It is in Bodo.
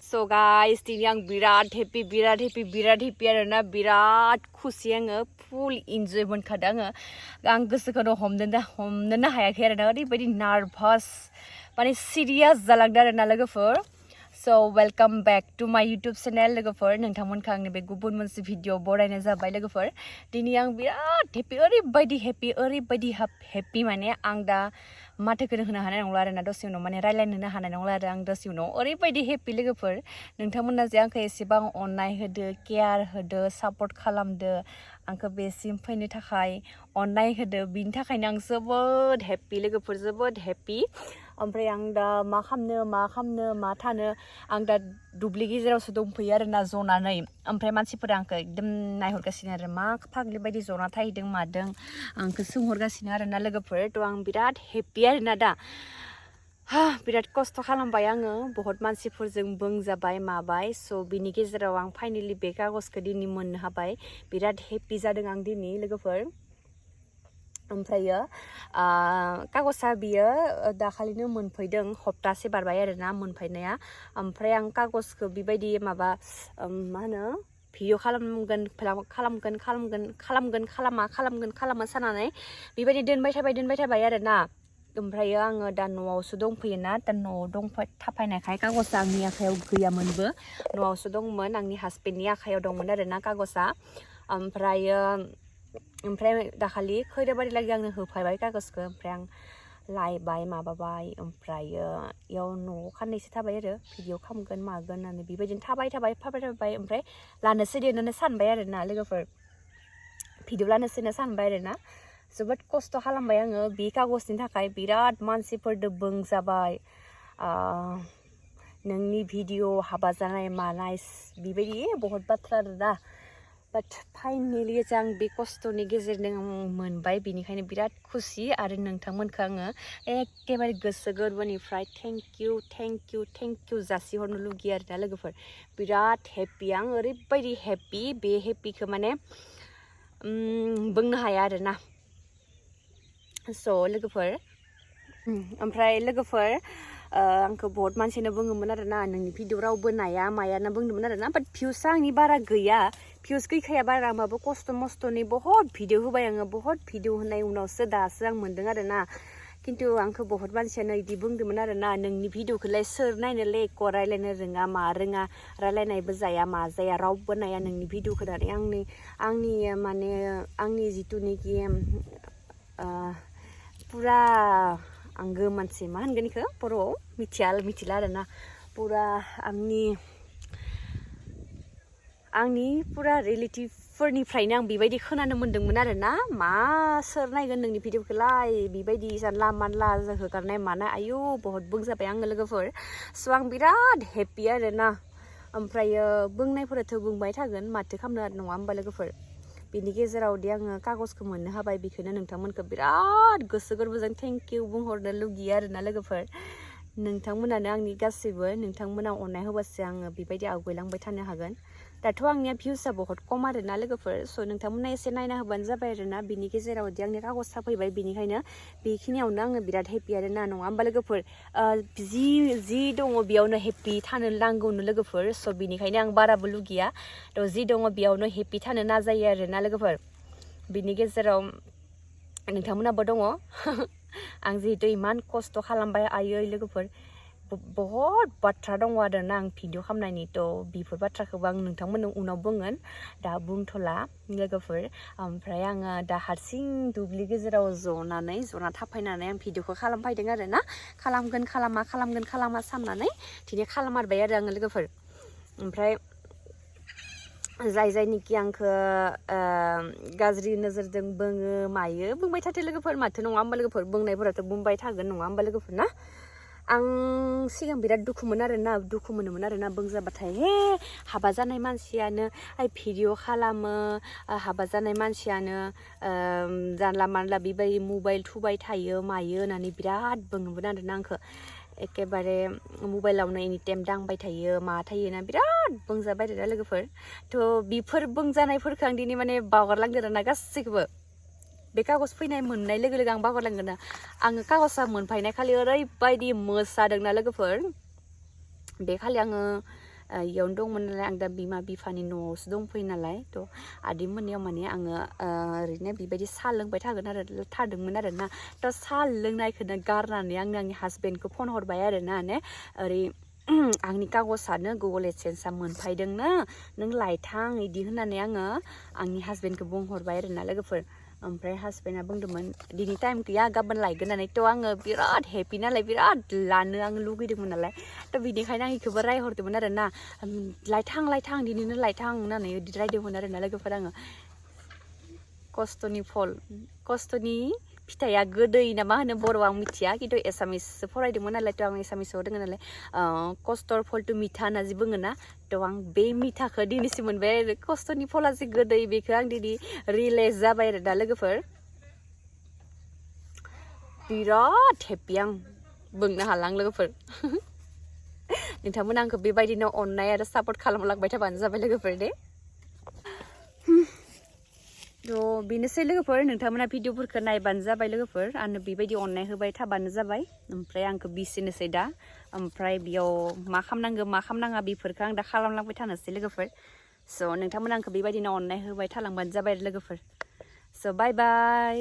So guys, दिनै आं बिराद हेपि आरोना बिराद खुसि आङो फुल इन्जय मोनखादों आं गोसोखौनो हमनोनो हायाखै आरोना ओरैबायदि नार्भास माने सिरियास जालांदों आरोना लोगोफोर So welcome back to my YouTube channel लोगोफोर नोंथांमोनखौ आंनि बे गुबुन मोनसे भिडिअ बरायनाय जाबाय लोगोफोर दिनै आं बिराद हेपि ओरैबायदि हेपि माने आं दा माथोखौनो होनो हानाय नंला आरोना दसे उनाव माने रायलायनोनो हानाय नंला आरो आं दसे उनाव ओरैबायदि हेपि लोगोफोर नोंथांमोना जे आंखौ एसेबां अननाय होदो केयार होदो सापर्ट खालामदो आंखौ बेसिम फैनो थाखाय अननाय होदो बिनि थाखायनो आं जोबोद हेपि लोगोफोर जोबोद हेपि ओमफ्राय आं दा मा खालामनो मा थानो आं दा दुब्लि गेजेरावसो दंफैयो आरोना जनानै ओमफ्राय मानसिफोरा आंखौ एकदम नायहरगासिनो आरो मा फाग्लि बायदि जना थाहैदों मादों आंखौ सोंहरगासिनो आरोना लोगोफोर थ' आं बिराद हेपि आरोना दा बिराद खस्थ' खालामबाय आङो बहुत मानसिफोरजों बुंजाबाय माबाय स' बिनि गेजेराव आं फाइनेलि बे कागजखौ दिनै मोननो हाबाय बिराद हेपि जादों आं दिनै लोगोफोर ओमफ्रायो कागजा बियो दाखालिनो मोनफैदों हप्तासे बारबाय आरोना मोनफैनाया ओमफ्राय आं कागजखौ बेबायदि माबा मा होनो भिडिअ खालामा साननानै बेबायदि दोनबाय थाबाय आरोना ओमफ्रायो आङो दा न'आवसो दंफैयोना दा न'आव थाफायनायखाय कागजा आंनि आखायाव गैयामोनबो न'आवसो दंमोन आंनि हासबेन्डनि आखायाव दंमोन आरोना कागजा ओमफ्राय दाखालि खैदाबारिलागि आंनो होफायबाय कागजखौ ओमफ्राय आं लायबाय माबाबाय ओमफ्रायो इयाव न'आव खाननैसो थाबाय आरो भिडिअ खालामगोन मागोन होननानै बेबायदिनो थाबाय ओमफ्राय लानोसै देरनानै सानबाय आरोना लोगोफोर भिडिअ लानोसै होनना सानबाय आरोना जोबोद खस्थ' खालामबाय आङो बे कागजनि थाखाय बिराद मानसिफोरजों बुंजाबाय नोंनि भिडिअ हाबा जानाय मानाय बेबायदि बहुत बाथ्रा आरोना बाट फाइनेलि आं बे खस्थ'नि गेजेरजों मोनबाय बेनिखायनो बिराद खुसि आरो नोंथांमोनखौ आङो एखेबारे गोसो गोरबोनिफ्राय थेंक इउ जासिहरनो लुगैयो आरोना लोगोफोर बिराद हेपि आं ओरैबायदि हेपि बे हेपिखौ माने बुंनो हाया आरोना स' लोगोफोर ओमफ्राय लोगोफोर आंखौ बहुत मानसियानो बुङोमोन आरोना नोंनि भिडिअ रावबो नाया माया होनना बुंदोंमोन आरोना बाट भिउसआ आंनि बारा गैया भिउस गैखाया बारा होमबाबो खस्थ' मस्थ'नि बहुत भिडिअ होबाय आङो बहुत भिडिअ होनाय उनावसो दासो आं मोन्दों आरोना खिन्थु आंखौ बहुत मानसियानो बिदि बुंदोंमोन आरोना नोंनि भिडिअखौलाय सोर नायनोलै एख' रायलायनो रोङा मा रोङा रायलायनायबो जाया मा जाया रावबो नाया नोंनि भिडिअखौ होनानै आंनि जिथुनिखि पुरा आंगो मानसि मा होनगोन इखौ बर'आव मिथिला आरोना पुरा आंनि पुरा रिलेटिभफोरनिफ्रायनो आं बेबायदि खोनानो मोन्दोंमोन आरोना मा सोर नायगोन नोंनि भिडिअखौलाय बेबायदि जानला मानला होगारनाय मानाय आयु बहुत बुंजाबाय आङो लोगोफोर स' आं बिराद हेपि आरोना ओमफ्रायो बुंनायफोराथ' बुंबाय थागोन माथो खालामनो नङा होमबा लोगोफोर बिनि गेजेरावदि आङो कागजखौ मोननो हाबाय बेखौनो नोंथांमोनखौ बिराद गोसो गोरबोजों थेंक इउ बुंहरनो लुगैयो आरोना लोगोफोर नोंथांमोनानो आंनि गासैबो नोंथांमोना अननाय होबासो आङो बेबायदि आवगायलांबाय थानो हागोन दाथ' आंनिया भिउसआ बहुत खम आरोना लोगोफोर स' नोंथांमोना एसे नायना होबानो जाबाय आरोना बिनि गेजेरावदि आंनि कागज साफैबाय बेनिखायनो बेखिनियावनो आङो बिराद हेपि आरोना नङा होमबा लोगोफोर जि दङ बेयावनो हेपि थानो नांगौनो लोगोफोर स' बिनिखायनो आं बाराबो लुगैया थ' जि दङ बेयावनो हेपि थानो नाजायो आरोना लोगोफोर बिनि गेजेराव नोंथांमोनाबो दङ आं जिहेतु इमान खस्थ' खालामबाय आयै लोगोफोर बहुत बाथ्रा दङ आरोना आं भिडिअ खालामनायनि थ' बेफोर बाथ्राखौबो आं नोंथांमोननो उनाव बुंगोन दा बुंथ'ला लोगोफोर ओमफ्राय आङो दा हारसिं दुब्लि गेजेराव जना थाफायनानै आं भिडिअखौ खालामफैदों आरोना खालामगोन खालामा साननानै दिनै खालाममारबाय आरो आङो लोगोफोर ओमफ्राय जायनिखि आंखौ गाज्रि नोजोरजों बुङो मायो बुंबाय थाथो लोगोफोर माथो नङा होमबा लोगोफोर बुंनायफोराथ' बुंबाय थागोन नङा होमबा लोगोफोर ना आं सिगां बिराद दुखु मोनोमोन आरोना बुंजाबाथाय हे हाबा जानाय मानसियानो भिडिअ खालामो हाबा जानाय मानसियानो जानला मानला बेबायदि मबाइल थुबाय थायो मायो होननानै बिराद बुङोमोन आरोना आंखौ एखेबारे मबाइलावनो एनि टाइम दांबाय थायो मा थायो ना बिराद बुंजाबाय आरोना लोगोफोर थ' बेफोर बुंजानायफोरखौ आं दिनै माने बावगारलांदों आरोना गासैखौबो बे कागज फैनाय मोननाय लोगो लोगो आं बावगारलांगोन आङो कागजा मोनफैनाय खालि ओरैबायदि मोसादोंना लोगोफोर बे खालि आङो इयावनो दंमोन नालाय आं दा बिमा बिफानि न'आवसो दंफैयो नालाय थ' आदैमोननियाव माने आङो ओरैनो बेबायदि साहा लोंबाय थादोंमोन आरोना थ' साहा लोंनायखौनो गारनानै आंनि हासबेन्डखौ फन हरबाय आरोना ओरै आंनि कागजानो गुगोल एडसेन्सआ मोनफैदोंनो नों लायथां इदि होननानै आङो आंनि हासबेन्डखौ बुंहरबाय आरोना लोगोफोर ओमफ्राय हासबेन्डआ बुंदोंमोन दिनै टाइम गैया गाबोन लायगोन होननानै थ' आङो बिराद हेपि नालाय बिराद लानो आङो लुगैदोंमोन नालाय थ' बिनिखायनो आं इखौबो रायहरदोंमोन आरोना लायथां दिनैनो लायथां होननानै बिदि रायदोंमोन आरोना लोगोफोर आङो खस्थ'नि फिथाइया गोदै ना मा होनो बर'आव आं मिथिया खिन्थु एसामिससो फरायदोंमोन नालाय थ' आं एसामिसाव दोङो नालाय खस्थ'र फलथ' मिथा होनना जि बुङो ना थ' आं बे मिथाखौ दिनैसो मोनबाय आरो खस्थ'नि फला जि गोदै बेखौ आं दिनै रियेलाइज जाबाय आरो दा लोगोफोर बिराद हेपि आं बुंनो हाला आं लोगोफोर नोंथांमोना आंखौ बेबायदिनो अननाय आरो सापर्ट खालामलांबाय थाबानो जाबाय लोगोफोर दे थ' बेनोसै लोगोफोर नोंथांमोना भिडिअफोरखौ नायबानो जाबाय लोगोफोर आंनो बेबायदि अननाय होबाय थाबानो जाबाय ओमफ्राय आंखौ बिसिनोसै दा ओमफ्राय बेयाव मा खालामनांगौ मा खालामनाङा बेफोरखौ आं दा खालामलांबाय थानोसै लोगोफोर स' नोंथांमोना आंखौ बेबायदिनो अननाय होबाय थालांबानो जाबाय लोगोफोर स' बाय बाय